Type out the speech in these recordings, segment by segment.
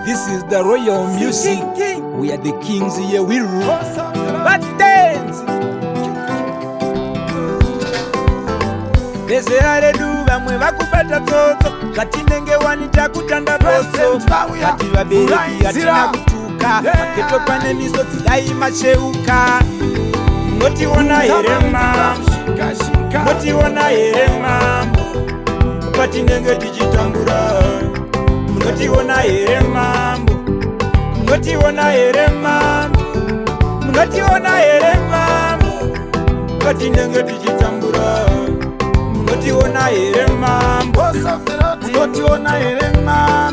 This is the royal music. We are the kings here, we rule. But dance. Desera redu bamwe bakupata toto katinenge wanita kutanda boso kati babereki atina kutuka keto pane misoti ai macheuka ngoti wona herema ngoti wona herema katinenge dijitambura ngoti wona herema ngoti wona herema ngoti wona herema katinenge dijitambura ngoti wona herema ngoti wona herema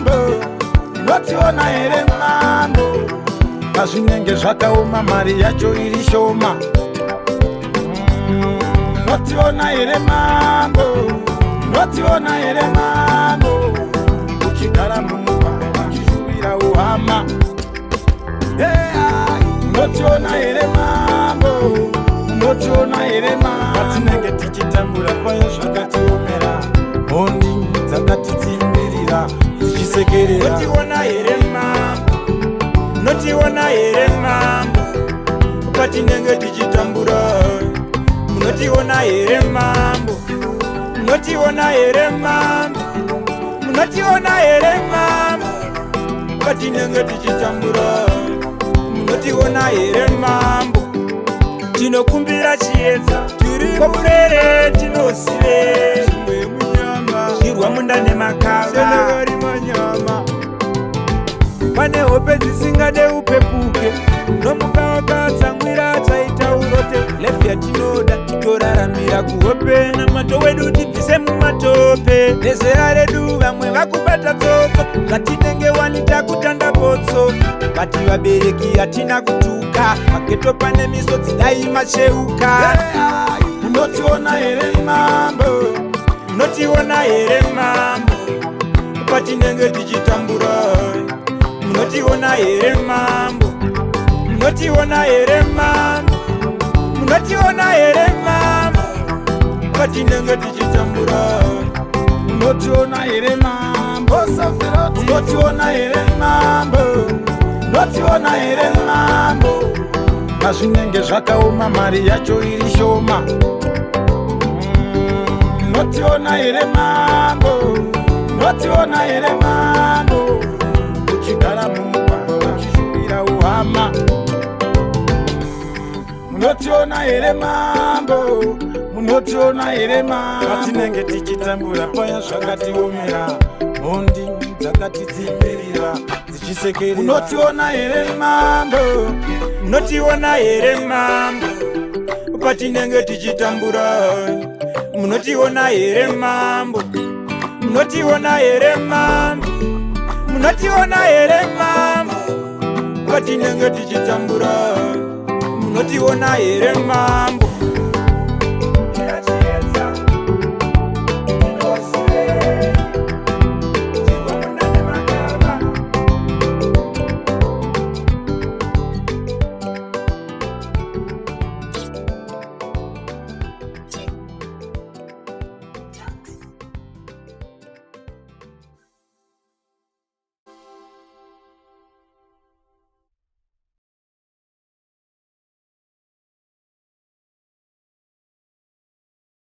ngoti wona herema kazvinenge zvakaoma mari yacho iri shoma ngoti wona herema ngoti wona herema uchigara mumugwagwa uchishuvira uhama ngoti wona herema ngoti wona herema patinenge tichitambura kwayo zvakatiomera hondi dzakatidzimbirira dzichisekerera ngoti wona herema ngoti wona herema patinenge tichitambura ngoti wona herema ngoti wona herema ngoti wona herema patinenge tichitambura ngoti wona herema tinokumbira chiedza tiri murere tinosive zvimwe munyama zvirwa mundane makava manyama pane hope dzisingade upepuke nomukavakatsamwira taita urote lefu yatinoda titoraramira kuhope namato wedu tibvise mumatope nezera redu vamwe vakubata tsotso zvatinenge wanita kutanda botso vati vabereki hatina kutuka maketo pane misodzi dai macheuka unotiona here mambo unotiona here mambo patinenge tichitambura unotiona here mambo unotiona here mambo unotiona here mambo patinenge tichitambura unotiona here mambo unotiona here mambo unotiona here mambo kazvinenge zvakaoma mari yacho iri shoma unotiona here mambo unotiona here mambo uchigara mumugwagwa uchishuvira uhama unotiona here mambo unotiona here mambo patinenge tichitambura paya zvakatiomera hondi dzakatidzimbirira dzichisekerera unotiona here mambo unotiona here mambo patinenge tichitambura munotiona here mambo munotiona here mambo munotiona here mambo patinenge tichitambura munotiona here mambo